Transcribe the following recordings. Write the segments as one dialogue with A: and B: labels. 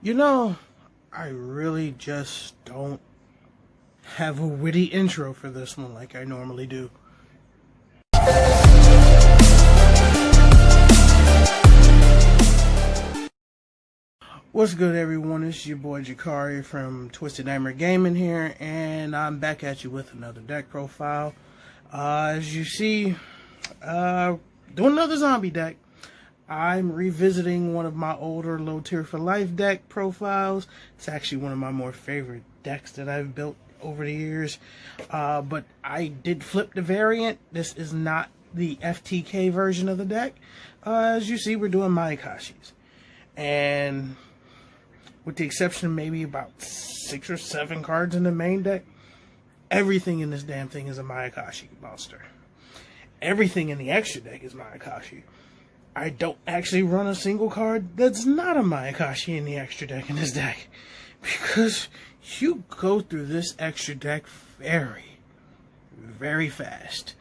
A: You know, I really just don't have a witty intro for this one like I normally do. What's good, everyone? It's your boy Jakari from Twisted Hammer Gaming here, and I'm back at you with another deck profile. As you see, doing another zombie deck. I'm revisiting one of my older Low Tier for Life deck profiles. It's actually one of my more favorite decks that I've built over the years. But I did flip the variant. This is not the FTK version of the deck. As you see, we're doing Mayakashis. And with the exception of maybe about 6 or 7 cards in the main deck, everything in this damn thing is a Mayakashi monster. Everything in the extra deck is Mayakashi. I don't actually run a single card that's not a Mayakashi in the extra deck in this deck. Because you go through this extra deck very, very fast.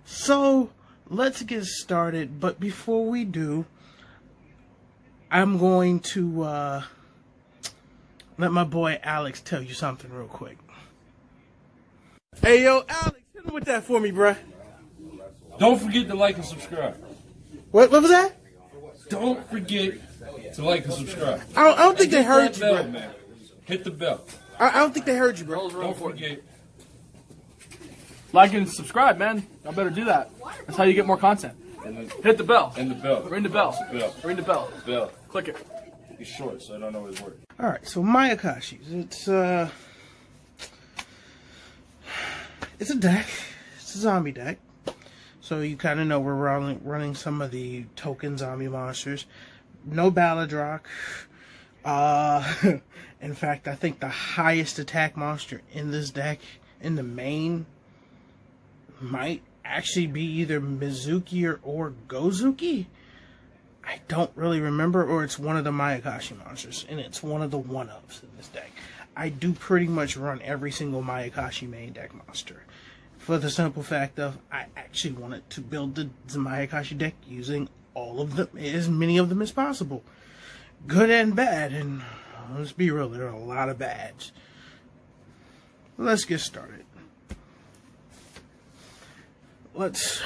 A: So, let's get started. But before we do, I'm going to let my boy Alex tell you something real quick. Hey, yo, Alex, hit him with that for me, bruh.
B: Don't forget to like and subscribe.
A: What was that?
B: Don't forget to like and subscribe.
A: I don't think they heard you,
B: bell,
A: bro.
B: man. Hit the bell.
A: I don't think they heard you, bro.
B: Don't forget.
C: Like and subscribe, man. Y'all better do that. That's how you get more content. Hit the bell.
B: And the bell.
C: Ring the bell.
B: Bell.
C: Ring the bell.
B: Bell.
C: Click it.
B: He's short, so I don't know his word.
A: Alright, so Mayakashis. It's a deck. It's a zombie deck. So you kind of know we're running some of the token zombie monsters. No Baladrock. In fact, I think the highest attack monster in this deck, in the main, might actually be either Mizuki or Gozuki. I don't really remember, or it's one of the Mayakashi monsters, and it's one of the one-ups in this deck. I do pretty much run every single Mayakashi main deck monster, for the simple fact of I actually wanted to build the Mayakashi deck using all of them, as many of them as possible. Good and bad, and let's be real, there are a lot of bads. Let's get started. Let's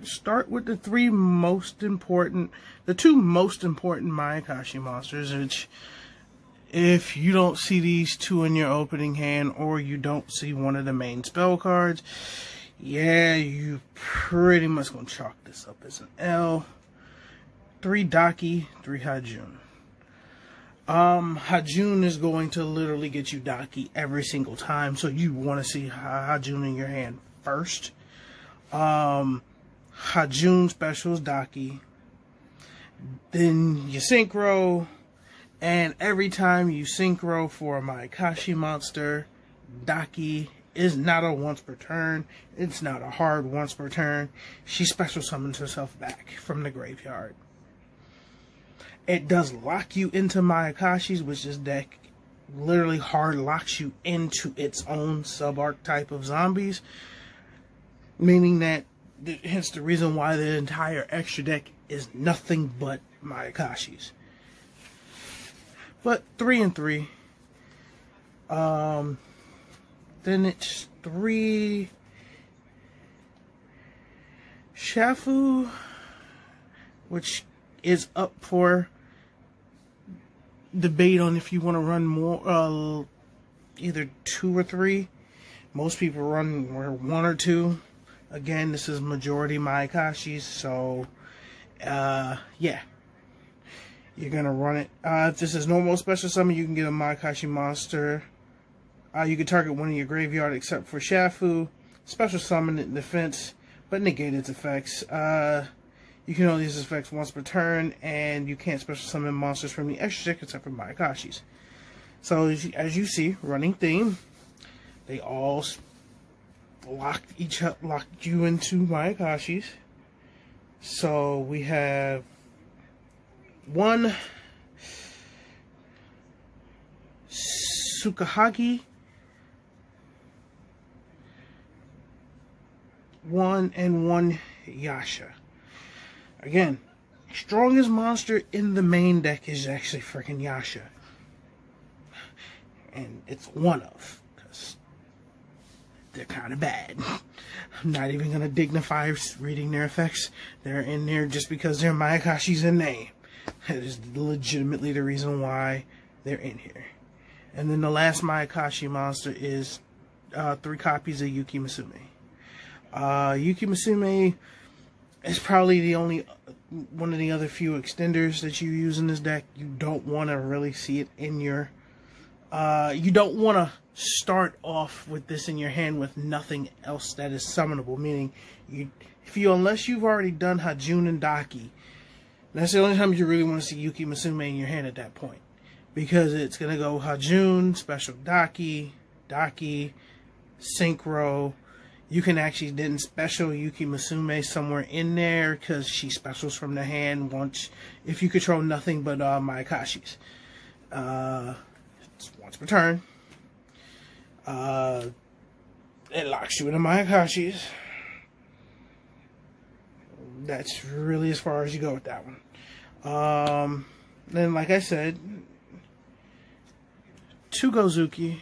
A: start with the two most important Mayakashi monsters, which, if you don't see these two in your opening hand, or you don't see one of the main spell cards, yeah, you pretty much gonna chalk this up as an L. 3 Daki, 3 Hajun. Hajun is going to literally get you Daki every single time, so you want to see Hajun in your hand first. Hajun specials Daki. Then you synchro, and every time you synchro for a Mayakashi monster, Daki is not a once per turn. It's not a hard once per turn. She special summons herself back from the graveyard. It does lock you into Mayakashis, which this deck literally hard locks you into its own sub-archetype of zombies. Meaning that, hence the reason why the entire extra deck is nothing but Mayakashis. But 3 and 3. Then it's 3 Shafu, which is up for debate on if you want to run more, either 2 or 3. Most people run 1 or 2. Again, this is majority Mayakashis, so yeah, you're gonna run it. If this is normal special summon, you can get a Mayakashi monster. You can target one in your graveyard except for Shafu. Special summon it in defense, but negate its effects. You can only use its effects once per turn, and you can't special summon monsters from the extra deck except for Mayakashis. So as you see, running theme, they all locked you into Mayakashis. So we have 1 Tsukahagi, 1 and 1 Yasha. Again, strongest monster in the main deck is actually freaking Yasha. And it's one of, because they're kind of bad. I'm not even going to dignify reading their effects. They're in there just because they're Mayakashi's in name. That is legitimately the reason why they're in here. And then the last Mayakashi monster is 3 copies of Yuki Musume. Yuki Musume is probably the only one of the other few extenders that you use in this deck. You don't want to really see it in your... you don't want to start off with this in your hand with nothing else that is summonable. Meaning, unless you've already done Hajun and Daki, that's the only time you really want to see Yuki Musume in your hand at that point. Because it's going to go Hajun, Special Daki, Synchro. You can actually then special Yuki Musume somewhere in there because she specials from the hand once if you control nothing but Mayakashis. It's once per turn. It locks you into Mayakashis. That's really as far as you go with that one. Then, like I said, 2 Gozuki.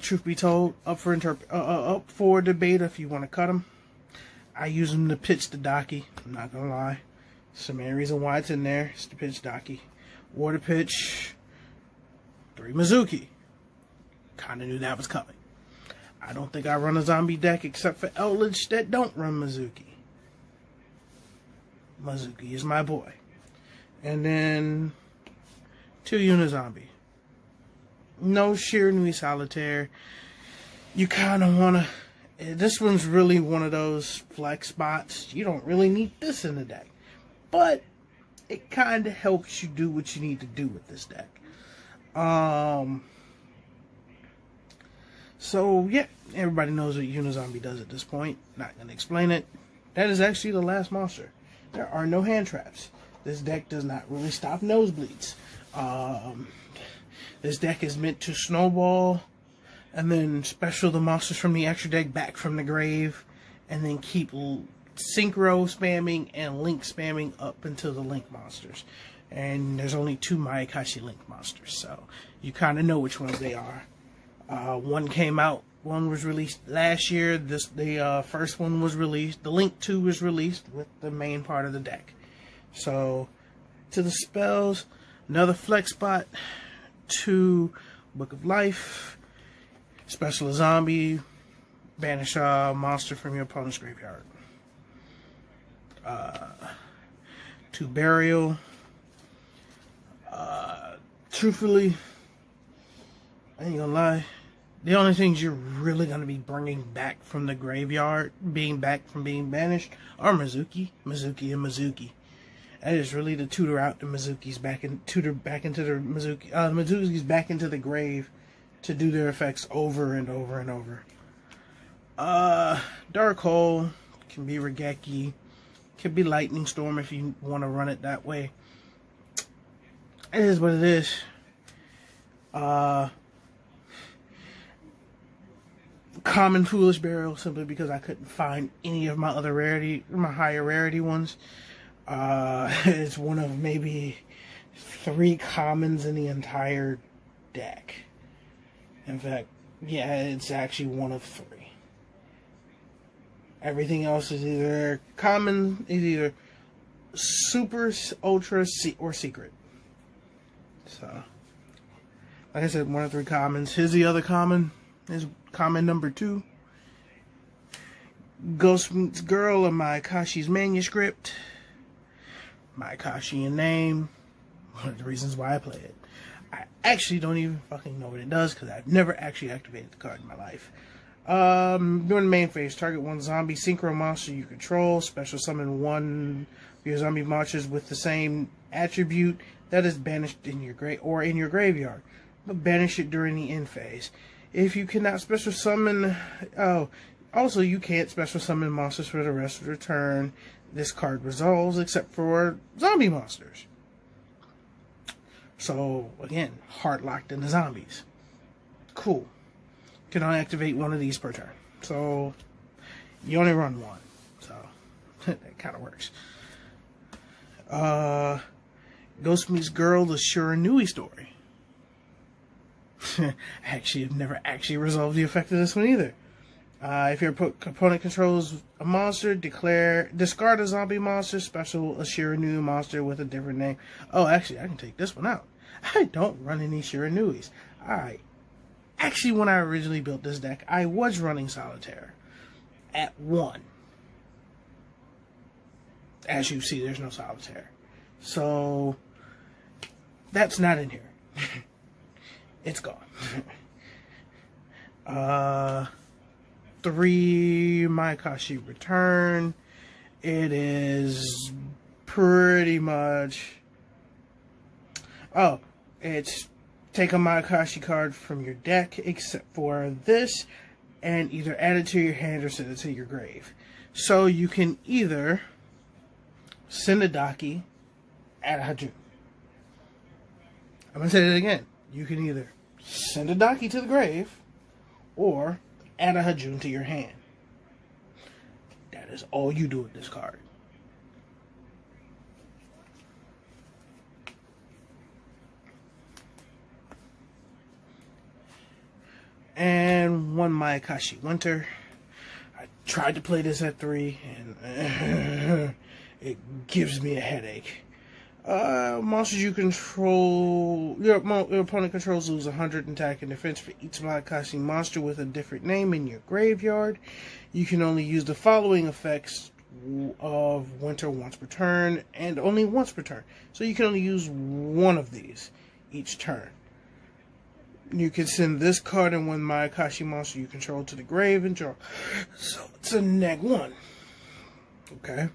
A: Truth be told, up for debate if you want to cut them. I use them to pitch the Daki. I'm not gonna lie. It's the main reason why it's in there. It's to pitch Daki. Or to pitch 3 Mizuki. Kind of knew that was coming. I don't think I run a zombie deck except for Eldritch that don't run Mizuki. Mizuki is my boy. And then 2 Unizombie. No Shiranui Solitaire. You kind of want to... This one's really one of those flex spots. You don't really need this in the deck. But it kind of helps you do what you need to do with this deck. So, yeah. Everybody knows what Unizombie does at this point. Not going to explain it. That is actually the last monster. There are no hand traps. This deck does not really stop nosebleeds. This deck is meant to snowball and then special the monsters from the extra deck back from the grave and then keep Synchro spamming and Link spamming up until the Link monsters. And there's only 2 Mayakashi Link monsters, so you kind of know which ones they are. One came out, one was released last year. The first one was released. The Link 2 was released with the main part of the deck. So, to the spells, another flex spot, 2 Book of Life, special zombie, banish a monster from your opponent's graveyard. 2 Burial. Truthfully, I ain't gonna lie, the only things you're really gonna be bringing back from the graveyard, being banished, are Mizuki, and Mizuki. That is really to tutor out the Mizuki's tutor back into the Mizuki. The Mizuki's back into the grave to do their effects over and over and over. Dark Hole can be Regeki, can be Lightning Storm if you want to run it that way. It is what it is. Common Foolish Burial, simply because I couldn't find any of my higher rarity ones. It's one of maybe 3 commons in the entire deck. In fact, yeah, it's actually one of 3. Everything else is either common, is either super, ultra, or secret. So, like I said, one of 3 commons. Here's the other common. Is common number 2. Ghost Meets Girl of Mayakashi's manuscript. Mayakashi in name. One of the reasons why I play it. I actually don't even fucking know what it does because I've never actually activated the card in my life. During the main phase, target 1 zombie synchro monster you control. Special summon 1 of your zombie monsters with the same attribute that is banished in your graveyard. But banish it during the end phase. If you cannot special summon... also, you can't special summon monsters for the rest of the turn. This card resolves except for zombie monsters. So, again, hard locked into zombies. Cool. Can only activate 1 of these per turn. So, you only run 1. So, that kind of works. Ghost Meets Girl, the Shiranui story. Actually, I've never actually resolved the effect of this one either. If your opponent controls a monster, discard a zombie monster, special a Shiranui monster with a different name. Oh, actually, I can take this one out. I don't run any Shiranuis. Actually, when I originally built this deck, I was running Solitaire at 1. As you see, there's no Solitaire. So, that's not in here. It's gone. 3 Mayakashi return. It is pretty much... Oh, it's take a Mayakashi card from your deck, except for this, and either add it to your hand or send it to your grave. So you can either send a Daki, add a Hajun. I'm going to say that again. You can either send a Daki to the grave, or add a Hajun to your hand. That is all you do with this card. And 1 Mayakashi Winter. I tried to play this at 3, and it gives me a headache. Monsters you control, your opponent controls lose 100 attack and defense for each Mayakashi monster with a different name in your graveyard. You can only use the following effects of Winter once per turn, and only once per turn. So you can only use one of these each turn. You can send this card and 1 Mayakashi monster you control to the grave and draw. So it's a -1. Okay.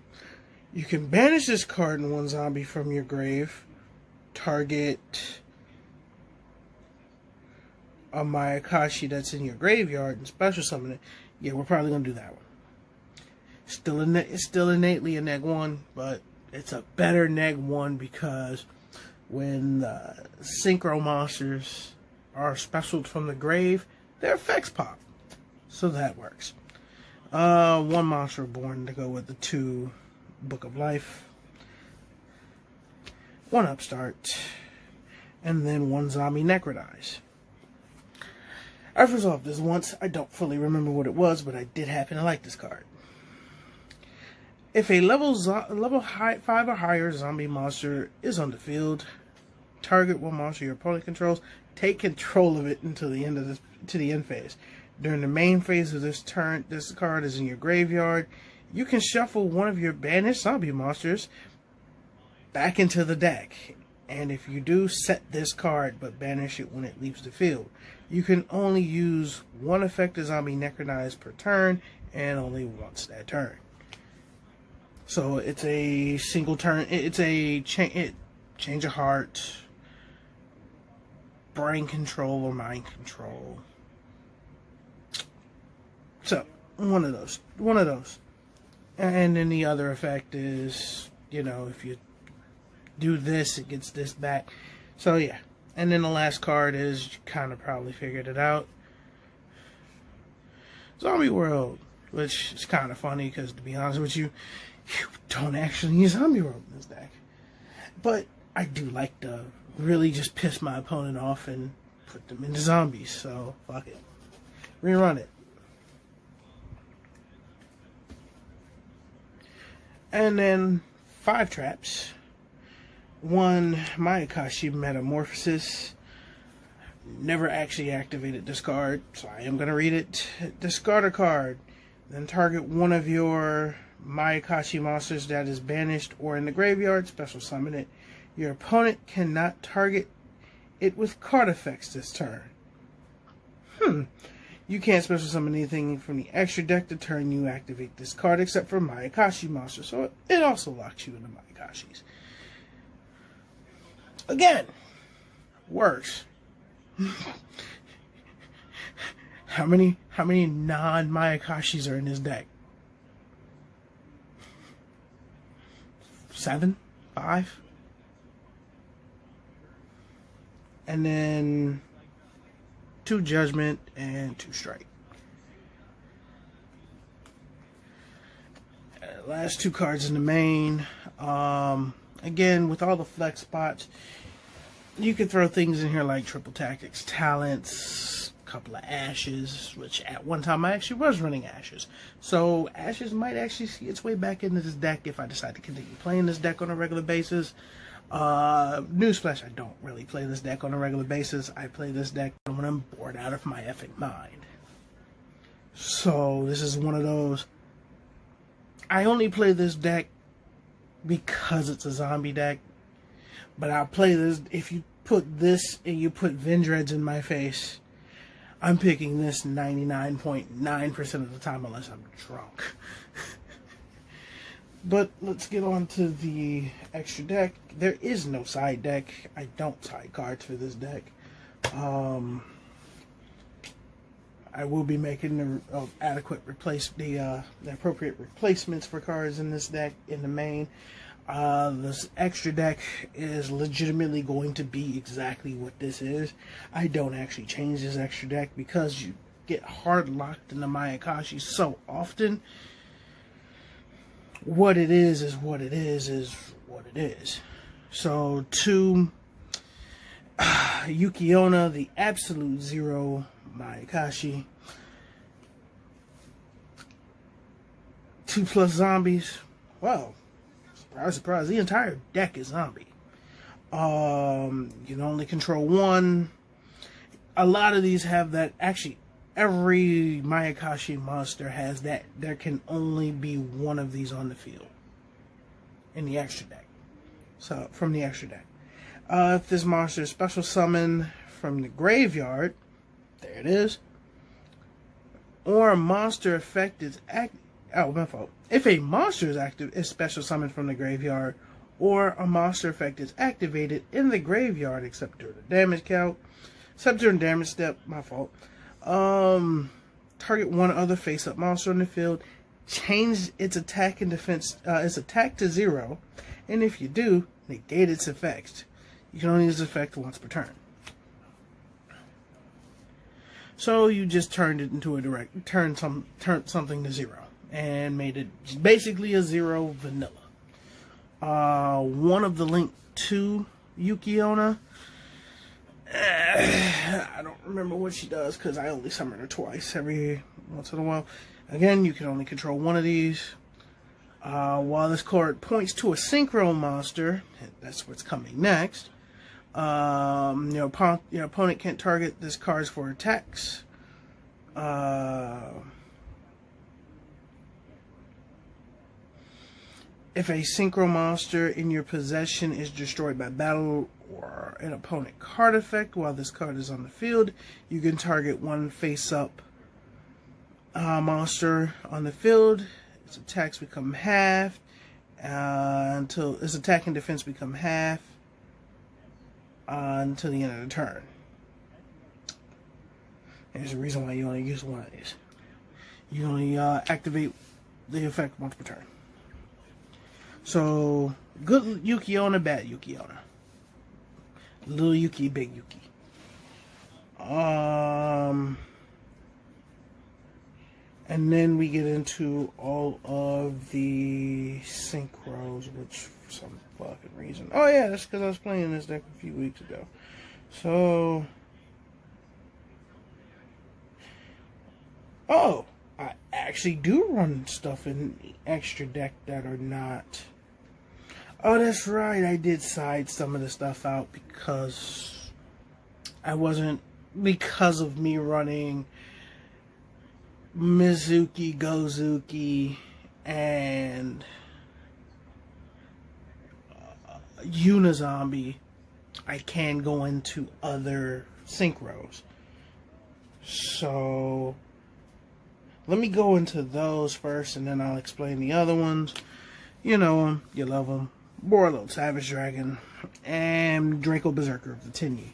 A: You can banish this card and 1 zombie from your grave. Target a Mayakashi that's in your graveyard and special summon it. Yeah, we're probably going to do that one. It's still innately a -1, but it's a better -1 because when the synchro monsters are special from the grave, their effects pop. So that works. 1 monster born to go with the 2 Book of Life. 1 upstart. And then 1 zombie Necrotize. I've resolved this once. I don't fully remember what it was, but I did happen to like this card. If a level 5 or higher zombie monster is on the field, target 1 monster your opponent controls, take control of it until the end phase. During the main phase of this turn, this card is in your graveyard. You can shuffle 1 of your banished zombie monsters back into the deck. And if you do, set this card, but banish it when it leaves the field. You can only use 1 effective zombie Necrotize per turn, and only once that turn. So it's a single turn. It's a change of heart, brain control, or mind control. So one of those. And then the other effect is, if you do this, it gets this back. So yeah. And then the last card is, you kind of probably figured it out, Zombie World, which is kind of funny because, to be honest with you, you don't actually use Zombie World in this deck. But I do like to really just piss my opponent off and put them into zombies. So fuck it. Rerun it. And then 5 traps. 1 Mayakashi Metamorphosis. Never actually activated this card, so I am going to read it. Discard a card. Then target 1 of your Mayakashi monsters that is banished or in the graveyard. Special summon it. Your opponent cannot target it with card effects this turn. You can't special summon anything from the extra deck the turn you activate this card, except for Mayakashi monsters. So it also locks you into Mayakashis. Again, works. How many non-Mayakashis are in this deck? 7? 5? And then 2 Judgment and 2 Strike. Last 2 cards in the main. again, with all the flex spots, you could throw things in here like triple tactics, talents, a couple of ashes, which at one time I actually was running ashes. So ashes might actually see its way back into this deck if I decide to continue playing this deck on a regular basis. Newsflash, I don't really play this deck on a regular basis. I play this deck when I'm bored out of my effing mind. So this is one of those. I only play this deck because it's a zombie deck. But I'll play this. If you put this and you put Vendreads in my face, I'm picking this 99.9% of the time unless I'm drunk. But let's get on to the extra deck. There is no side deck. I don't side cards for this deck. I will be making the appropriate replacements for cards in this deck in the main. This extra deck is legitimately going to be exactly what this is. I don't actually change this extra deck because you get hard locked in the Mayakashi so often. What it is what it is what it is. So to Yukiona, the absolute zero Mayakashi. 2+ zombies. Well, surprise, surprise, the entire deck is zombie. You can only control one. A lot of these have that. Actually, every Mayakashi monster has that. There can only be one of these on the field in the extra deck. So, from the extra deck. If this monster is special summoned from the graveyard, there it is. Or a monster effect is active. Oh, my fault. If a monster is special summoned from the graveyard, or a monster effect is activated in the graveyard, except during the damage count, except during damage step, my fault. Target one other face-up monster on the field, change its attack and defense, its attack to 0, and if you do, negate its effect. You can only use this effect once per turn. So you just turned it into turned something to 0. And made it basically a 0 vanilla. One of the link to Yukiona. I don't remember what she does because I only summon her twice every once in a while. Again, you can only control one of these. While this card points to a synchro monster, that's what's coming next. Your opponent can't target this card for attacks. If a synchro monster in your possession is destroyed by battle or an opponent card effect while this card is on the field, you can target one face-up monster on the field. Its attacks become half until its attack and defense become half until the end of the turn. There's a reason why you only use one of these. You only activate the effect once per turn. So, good Yukiona, bad Yukiona. Little Yuki, big Yuki. And then we get into all of the synchros, which for some fucking reason. Oh yeah, that's because I was playing this deck a few weeks ago. So, oh, I actually do run stuff in the extra deck that are not. Oh, that's right. I did side some of the stuff out because because of me running Mizuki, Gozuki, and Unizombie. I can go into other synchros. So let me go into those first, and then I'll explain the other ones. You know them, you love them. Borload, Savage Dragon, and Draco Berserker of the Tenyi.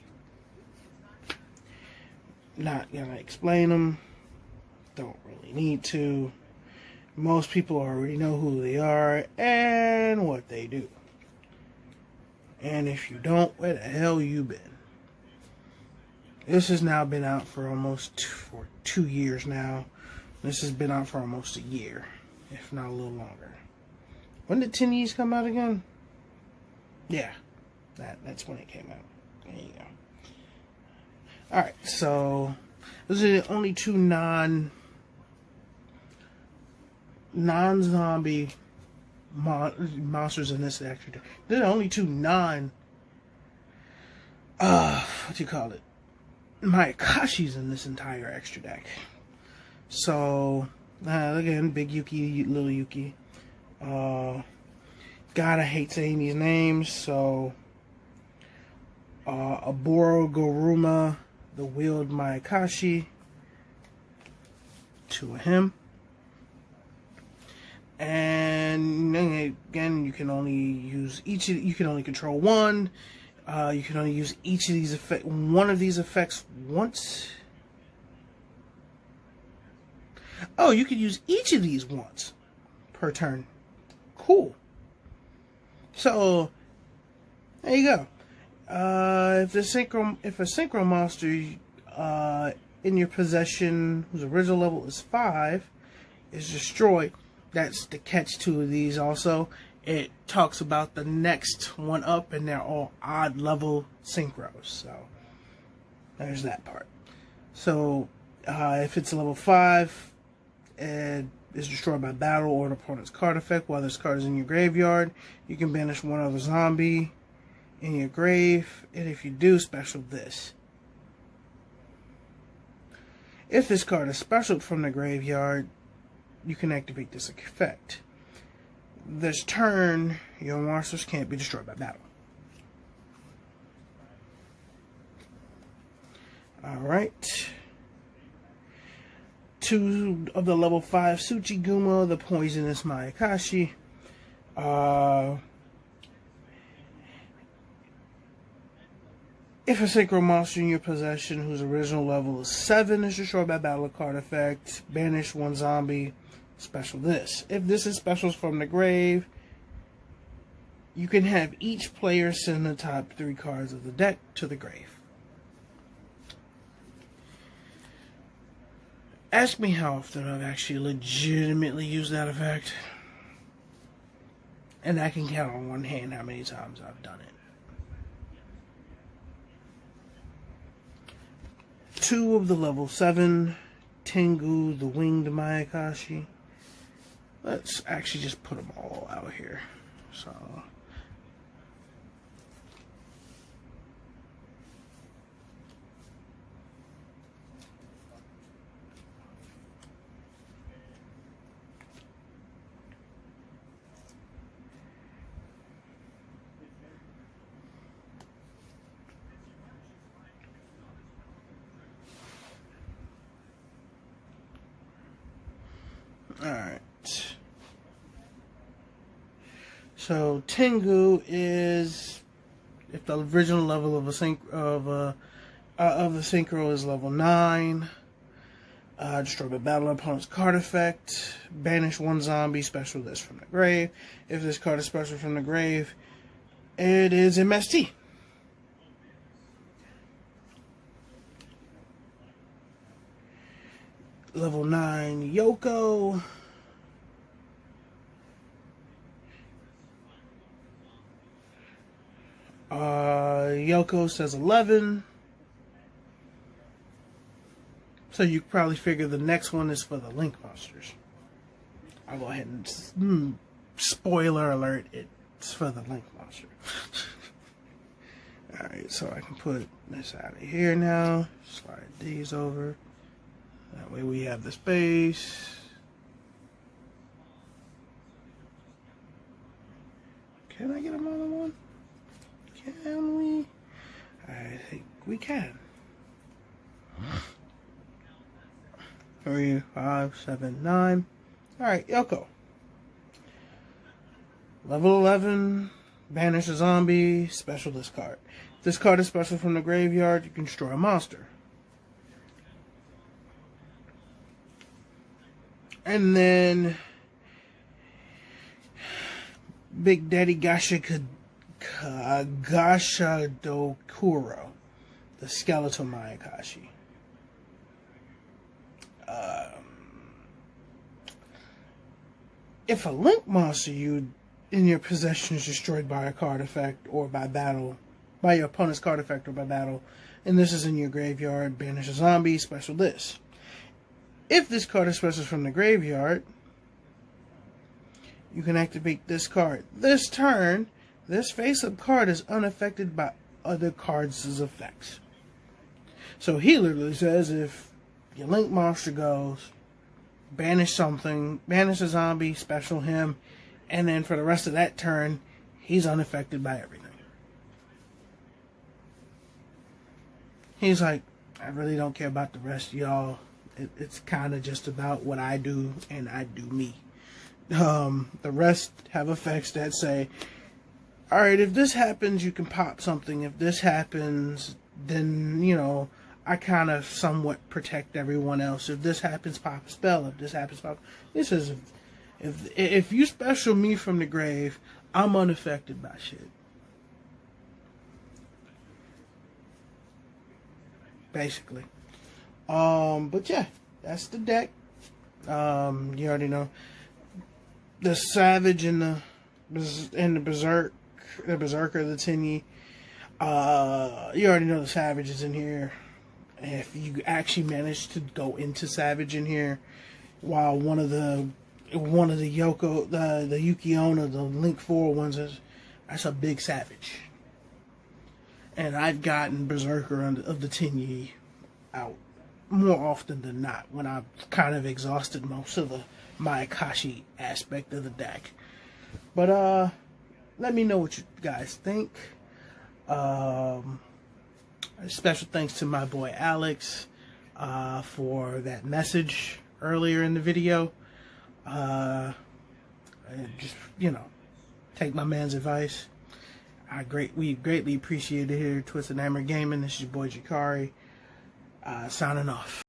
A: Not gonna explain them. Don't really need to. Most people already know who they are and what they do. And if you don't, where the hell you been? This has now been out for almost 2 years now. This has been out for almost a year, if not a little longer. When did Tenyis come out again? Yeah, that's when it came out. There you go. Alright, so those are the only two non-zombie monsters in this extra deck. They're the only two what do you call it? Mayakashis in this entire extra deck. So, again, Big Yuki, Little Yuki. God, I hate saying these names, so Aburo Goruma, the Wheeled Mayakashi, 2 of him. And again, you can only use you can only control one. You can only use one of these effects once. Oh, you can use each of these once per turn. Cool. So there you go. If a synchro monster in your possession whose original level is 5 is destroyed, that's the catch to these. Also, it talks about the next one up, and they're all odd level synchros. So there's that part. So if it's a level 5 and is destroyed by battle or an opponent's card effect while this card is in your graveyard, you can banish one other zombie in your grave, and if you do, special this. If this card is specialed from the graveyard, you can activate this effect. This turn, your monsters can't be destroyed by battle. Alright. 2 of the level 5 Tsuchigumo, the poisonous Mayakashi. If a synchro monster in your possession whose original level is 7 is destroyed by battle card effect, banish one zombie, special this. If this is specials from the grave, you can have each player send the top 3 cards of the deck to the grave. Ask me how often I've actually legitimately used that effect. And I can count on one hand how many times I've done it. 2 of the level 7 Tengu, the Winged Mayakashi. Let's actually just put them all out here. So alright. So Tengu is, if the original level of the synchro is level 9, destroy by battle opponent's card effect, banish one zombie, special this from the grave. If this card is special from the grave, it is MST. Level 9 Yoko. Yoko says 11. So you probably figure the next one is for the Link monsters. I'll go ahead and spoiler alert, it's for the Link monster. Alright, so I can put this out of here now. Slide these over. That way we have the space. Can I get another one? Can we? I think we can. 3, 5, 7, 9. Alright, Yoko. Level 11. Banish a zombie. Special this card. If this card is special from the graveyard, you can destroy a monster. And then Big Daddy Gasha Dokuro, the skeletal Mayakashi. If a Link monster you in your possession is destroyed by a card effect or by battle, by your opponent's card effect or by battle, and this is in your graveyard, banish a zombie, special this. If this card is special from the graveyard, you can activate this card. This turn, this face-up card is unaffected by other cards' effects. So he literally says if your Link monster goes, banish something, banish a zombie, special him, and then for the rest of that turn, he's unaffected by everything. He's like, I really don't care about the rest of y'all. It's kind of just about what I do, and I do me. The rest have effects that say, alright, if this happens, you can pop something. If this happens, then, you know, I kind of somewhat protect everyone else. If this happens, pop a spell. If this happens, pop... This is... If you special me from the grave, I'm unaffected by shit. Basically. But yeah, that's the deck. You already know. The Savage and the Berserker, the Tinny. You already know the Savage is in here. If you actually manage to go into Savage in here, while one of the Yoko, the Yuki-Onna, the Link 4 ones, that's a big Savage. And I've gotten Berserker of the Tinny out more often than not when I've kind of exhausted most of the Mayakashi aspect of the deck. But let me know what you guys think. Special thanks to my boy Alex for that message earlier in the video. Just, you know, take my man's advice. We greatly appreciate it here at Twisted Hammer Gaming. This is your boy Jakari, signing off.